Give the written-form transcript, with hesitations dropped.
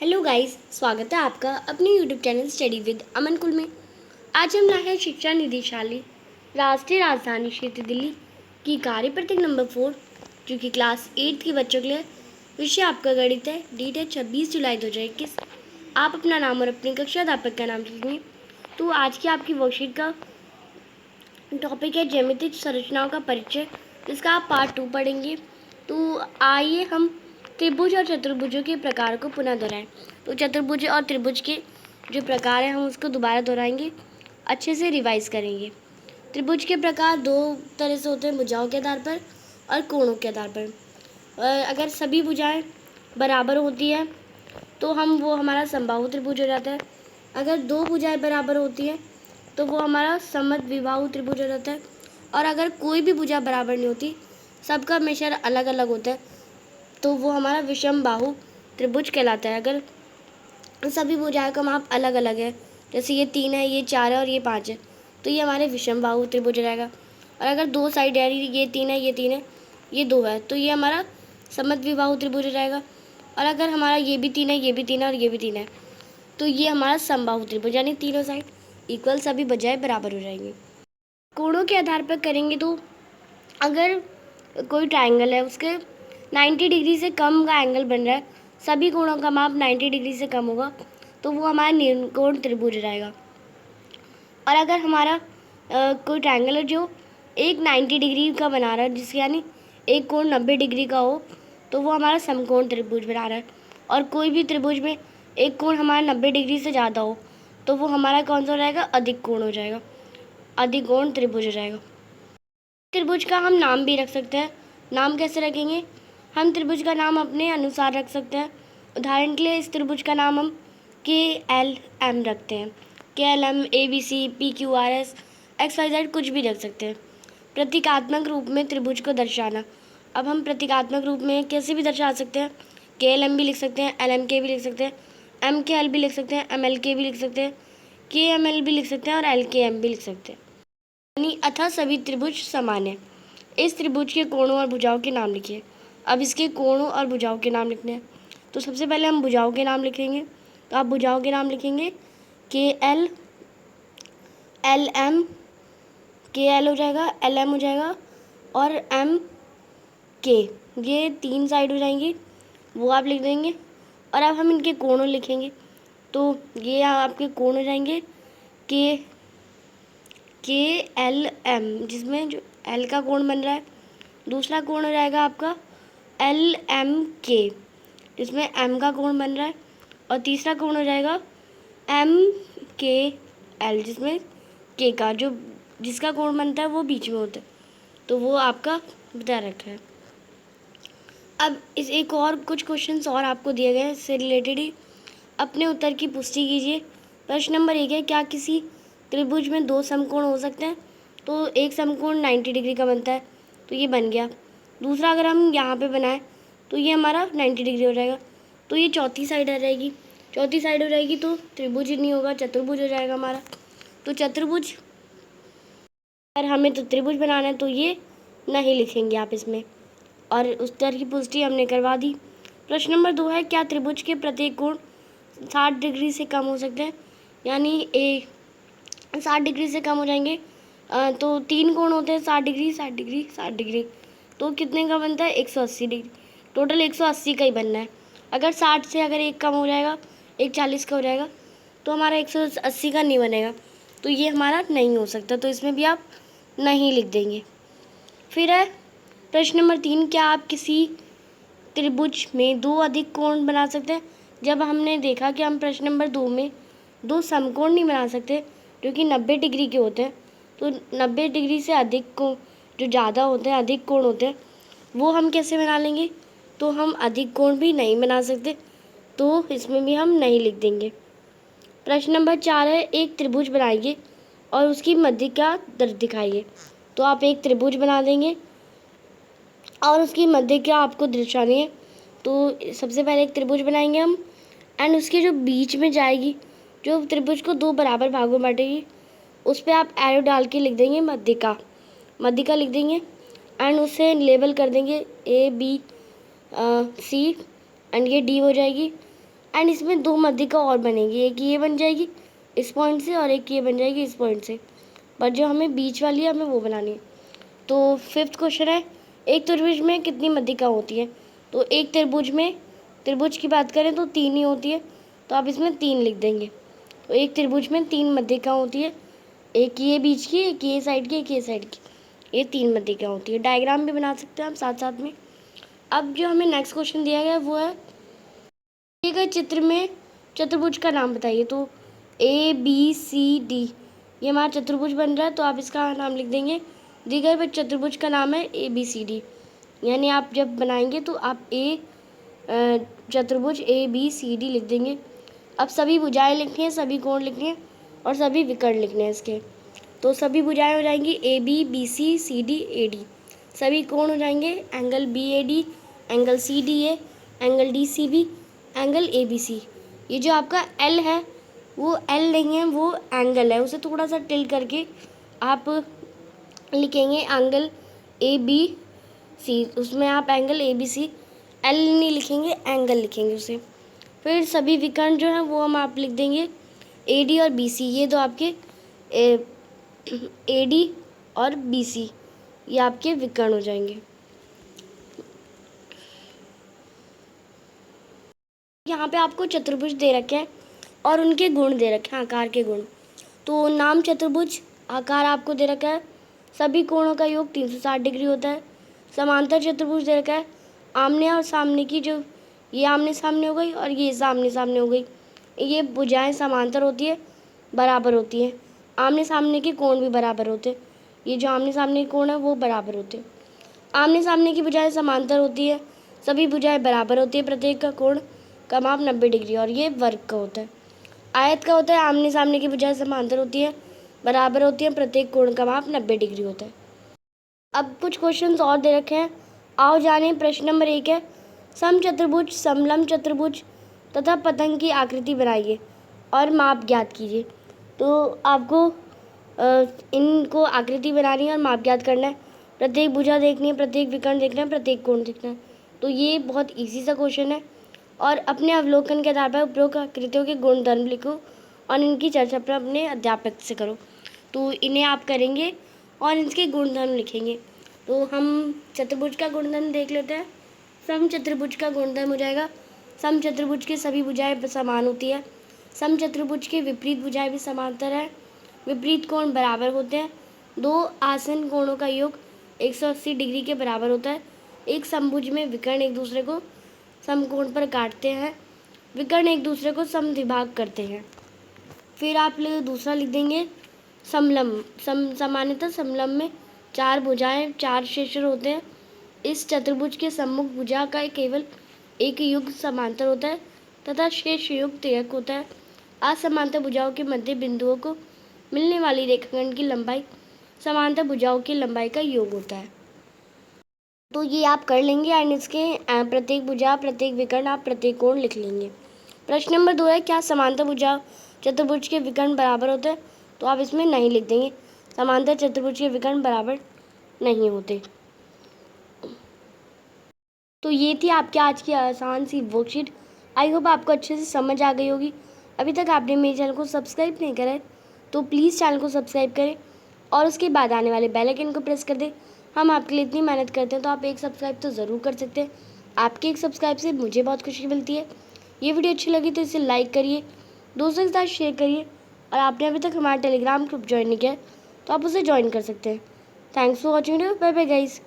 Hello guys, स्वागत है आपका अपने यूट्यूब चैनल स्टडी विद अमन कुल में। आज हम लाए हैं शिक्षा निदेशालय राष्ट्रीय राजधानी क्षेत्र दिल्ली की कार्य पत्रिका नंबर 4, जो कि क्लास 8 के बच्चों के लिए। विषय आपका गणित है। डेट है 26 जुलाई 2021। आप अपना नाम और अपने कक्षा अध्यापक का नाम लिखेंगे। तो आज की आपकी वर्कशीट का टॉपिक है ज्यामितीय संरचनाओं का परिचय, जिसका आप पार्ट 2 पढ़ेंगे। तो आइए हम त्रिभुज और चतुर्भुजों के प्रकार को पुनः दोहराएं। तो चतुर्भुज और त्रिभुज के जो प्रकार हैं हम उसको दोबारा दोहराएंगे, अच्छे से रिवाइज करेंगे। त्रिभुज के प्रकार दो तरह से होते हैं, भुजाओं के आधार पर और कोणों के आधार पर। अगर सभी भुजाएं बराबर होती है तो वो हमारा समबाहु त्रिभुज हो जाता है। अगर दो भुजाएं बराबर होती है तो वो हमारा समद्विबाहु त्रिभुज हो जाता है। और अगर कोई भी भुजा बराबर नहीं होती, सबका मेजर अलग अलग होता है, तो वो हमारा विषम बाहु त्रिभुज कहलाता है। अगर सभी भुजाओं का माप अलग अलग है, जैसे ये 3 है, ये 4 है और ये 5 है, तो ये हमारे विषम बाहु त्रिभुज हो जाएगा। और अगर दो साइड है, ये 3 है, ये 3 है, ये 2 है, तो ये हमारा समद्विबाहु त्रिभुज हो जाएगा। और अगर हमारा ये भी 3 है, ये भी 3 है और ये भी 3 है, तो ये हमारा समबाहु त्रिभुज, यानी तीनों साइड इक्वल, सभी भुजाएं बराबर हो जाएंगी। कोणों के आधार पर करेंगे तो अगर कोई ट्राइंगल है, उसके 90 डिग्री से कम का एंगल बन रहा है, सभी कोणों का माप 90 डिग्री से कम होगा, तो वो हमारा निर्कोण त्रिभुज रहेगा। और अगर हमारा कोई ट्राइंगल है जो एक 90 डिग्री का बना रहा है, जिसके यानी एक कोण 90 डिग्री का हो, तो वो हमारा समकोण त्रिभुज बना रहा है। और कोई भी त्रिभुज में एक कोण हमारा 90 डिग्री से ज़्यादा हो, तो वो हमारा कौन सा हो जाएगा? अधिक कोण हो जाएगा, अधिकोण त्रिभुज हो जाएगा। त्रिभुज का हम नाम भी रख सकते हैं। नाम कैसे रखेंगे? हम त्रिभुज का नाम अपने अनुसार रख सकते हैं। उदाहरण के लिए इस त्रिभुज का नाम हम KLM रखते हैं। KLM, ABC, PQRS, XYZ कुछ भी रख सकते हैं। प्रतीकात्मक रूप में त्रिभुज को दर्शाना। अब हम प्रतीकात्मक रूप में कैसे भी दर्शा सकते हैं। KLM भी लिख सकते हैं, LMK भी लिख सकते हैं, MKL भी लिख सकते हैं, MLK भी लिख सकते हैं, KML भी लिख सकते हैं और LKM भी लिख सकते हैं। यानी अतः सभी त्रिभुज समान है। इस त्रिभुज के कोणों और भुजाओं के नाम लिखिए। अब इसके कोणों और भुजाओं के नाम लिखने हैं, तो सबसे पहले हम भुजाओं के नाम लिखेंगे। तो आप भुजाओं के नाम लिखेंगे KL, LM, KL हो जाएगा, LM हो जाएगा और MK, ये 3 साइड हो जाएंगी, वो आप लिख देंगे। और अब हम इनके कोणों लिखेंगे, तो ये आपके कोण हो जाएंगे KLM, जिसमें जो L का कोण बन रहा है। दूसरा कोण हो जाएगा आपका LMK, जिसमें M का कोण बन रहा है। और तीसरा कोण हो जाएगा MKL, जिसमें K का जिसका कोण बनता है वो बीच में होता है, तो वो आपका बता रखा है। अब इस एक और कुछ क्वेश्चंस और आपको दिए गए हैं, इससे रिलेटेड ही अपने उत्तर की पुष्टि कीजिए। प्रश्न नंबर 1 है, क्या किसी त्रिभुज में 2 समकोण हो सकते हैं? तो एक समकोण 90 डिग्री का बनता है, तो ये बन गया। दूसरा अगर हम यहाँ पे बनाएं तो ये हमारा 90 डिग्री हो जाएगा, तो ये चौथी साइड आ जाएगी। चौथी साइड हो जाएगी तो त्रिभुज ही नहीं होगा, चतुर्भुज हो जाएगा हमारा। तो चतुर्भुज, अगर हमें तो त्रिभुज बनाना है तो ये नहीं लिखेंगे आप इसमें। और उत्तर की पुष्टि हमने करवा दी। प्रश्न नंबर 2 है, क्या त्रिभुज के प्रत्येक कोण 60 डिग्री से कम हो सकते हैं? यानी 60 डिग्री से कम हो जाएंगे। तो 3 कोण होते हैं 60 डिग्री, 60 डिग्री, 60 डिग्री, तो कितने का बनता है? 180 डिग्री। टोटल 180 का ही बनना है। अगर 60 से अगर एक कम हो जाएगा, एक 40 का हो जाएगा, तो हमारा 180 का नहीं बनेगा, तो ये हमारा नहीं हो सकता, तो इसमें भी आप नहीं लिख देंगे। फिर है प्रश्न नंबर 3, क्या आप किसी त्रिभुज में 2 अधिक कोण बना सकते हैं? जब हमने देखा कि हम प्रश्न नंबर 2 में 2 समकोण नहीं बना सकते, जो कि 90 डिग्री के होते हैं, तो 90 डिग्री से अधिक कोण जो ज़्यादा होते हैं, अधिक कोण होते हैं, वो हम कैसे बना लेंगे? तो हम अधिक कोण भी नहीं बना सकते, तो इसमें भी हम नहीं लिख देंगे। प्रश्न नंबर 4 है, एक त्रिभुज बनाइए और उसकी मध्य का दर्द दिखाइए। तो आप एक त्रिभुज बना देंगे और उसकी मध्य क्या आपको दर्शानी है। तो सबसे पहले एक त्रिभुज बनाएंगे हम, एंड उसके जो बीच में जाएगी, जो त्रिभुज को 2 बराबर भागों में बांटेगी, उस पर आप एरो डाल के लिख देंगे मध्यिका, मध्यिका लिख देंगे। एंड उसे लेबल कर देंगे A B C, एंड ये D हो जाएगी। एंड इसमें दो मध्यिका और बनेगी, एक ये बन जाएगी इस पॉइंट से और एक ये बन जाएगी इस पॉइंट से, पर जो हमें बीच वाली है हमें वो बनानी है। तो फिफ्थ क्वेश्चन है, एक त्रिभुज में कितनी मध्यिका होती है? तो एक त्रिभुज की बात करें तो 3 ही होती है, तो आप इसमें 3 लिख देंगे। तो एक त्रिभुज में 3 मध्यिका होती है, एक ये बीच की, एक ये साइड की, एक ये साइड की, ये 3 मध्यिका होती है। डायग्राम भी बना सकते हैं हम साथ साथ में। अब जो हमें नेक्स्ट क्वेश्चन दिया गया है वो है, दिए गए चित्र में चतुर्भुज का नाम बताइए। तो ABCD ये हमारा चतुर्भुज बन रहा है, तो आप इसका नाम लिख देंगे। दिए गए चतुर्भुज का नाम है ABCD, यानी आप जब बनाएंगे तो आप चतुर्भुज ABCD लिख देंगे। अब सभी भुजाएं लिखनी है, सभी कोण लिखने हैं और सभी विकर्ण लिखने हैं इसके। तो सभी भुजाएं हो जाएंगी AB BC CD AD, सभी कोण हो जाएंगे angle BAD, angle CDA, angle DCB, angle ABC। ये जो आपका L है वो L नहीं है, वो एंगल है, उसे थोड़ा सा टिल्ट करके आप लिखेंगे एंगल ABC, उसमें आप एंगल ABC L नहीं लिखेंगे, एंगल लिखेंगे उसे। फिर सभी विकर्ण जो है वो हम आप लिख देंगे AD और BC, ये दो आपके AD और BC ये आपके विकर्ण हो जाएंगे। यहाँ पे आपको चतुर्भुज दे रखे हैं और उनके गुण दे रखे हैं, आकार के गुण। तो नाम चतुर्भुज, आकार आपको दे रखा है, सभी कोणों का योग 360 डिग्री होता है। समांतर चतुर्भुज दे रखा है, आमने और सामने की जो ये आमने सामने हो गई और ये सामने सामने हो गई, ये भुजाएं समांतर होती है, बराबर होती हैं। आमने सामने के कोण भी बराबर होते हैं, ये जो आमने सामने के कोण है वो बराबर होते हैं। आमने सामने की भुजाएं समांतर होती है, सभी भुजाएं बराबर होती है, प्रत्येक का कोण का माप 90 डिग्री और ये वर्ग का होता है। आयत का होता है, आमने सामने की भुजाएं समांतर होती है, बराबर होती है, प्रत्येक कोण का माप 90 डिग्री होता है। अब कुछ क्वेश्चंस और दे रखे हैं, आओ जाने। प्रश्न नंबर 1 है, समचतुर्भुज, समलंब चतुर्भुज तथा पतंग की आकृति बनाइए और माप ज्ञात कीजिए। तो आपको इनको आकृति बनानी है और माप ज्ञात करना है, प्रत्येक भुजा देखनी है, प्रत्येक विकर्ण देखना है, प्रत्येक कोण देखना है। तो ये बहुत इजी सा क्वेश्चन है और अपने अवलोकन के आधार पर उपरोक्त आकृतियों के गुणधर्म लिखो और इनकी चर्चा पर अपने अध्यापक से करो। तो इन्हें आप करेंगे और इनके गुणधर्म लिखेंगे। तो हम चतुर्भुज का गुणधर्म देख लेते हैं। समचतुर्भुज का गुणधर्म हो जाएगा, समचतुर्भुज की सभी भुजाएं समान होती है, समचतुर्भुज के विपरीत भुजाएं भी समांतर है, विपरीत कोण बराबर होते हैं, दो आसन कोणों का योग 180 डिग्री के बराबर होता है, एक समभुज में विकर्ण एक दूसरे को समकोण पर काटते हैं, विकर्ण एक दूसरे को समद्विभाग करते हैं। फिर आप दूसरा लिख देंगे समलंब। सामान्यतः समलंब में 4 भुजाएं 4 शीर्ष होते हैं। इस चतुर्भुज के सम्मुख भुजा का केवल एक युग समांतर होता है तथा शेष युग तिर्यक होता है। असमांतर भुजाओं के मध्य बिंदुओं को मिलने वाली रेखाखंड की लंबाई समांतर भुजाओं की लंबाई का योग होता है। तो ये आप कर लेंगे एंड इसके प्रत्येक भुजा, प्रत्येक विकर्ण, आप प्रत्येक कोण लिख लेंगे। प्रश्न नंबर 2 है, क्या समांतर भुजा चतुर्भुज के विकर्ण बराबर होते हैं? तो आप इसमें नहीं लिख देंगे, समांतर चतुर्भुज के विकर्ण बराबर नहीं होते। तो ये थी आपकी आज की आसान सी वर्कशीट। आई होप आपको अच्छे से समझ आ गई होगी। अभी तक आपने मेरे चैनल को सब्सक्राइब नहीं करा है तो प्लीज़ चैनल को सब्सक्राइब करें और उसके बाद आने वाले बेल आइकन को प्रेस कर दें। हम आपके लिए इतनी मेहनत करते हैं तो आप एक सब्सक्राइब तो ज़रूर कर सकते हैं। आपके एक सब्सक्राइब से मुझे बहुत खुशी मिलती है। ये वीडियो अच्छी लगी तो इसे लाइक करिए, दोस्तों के साथ शेयर करिए और आपने अभी तक हमारा टेलीग्राम ग्रुप ज्वाइन नहीं किया है तो आप उसे ज्वाइन कर सकते हैं। Thanks for watching video. Bye bye guys.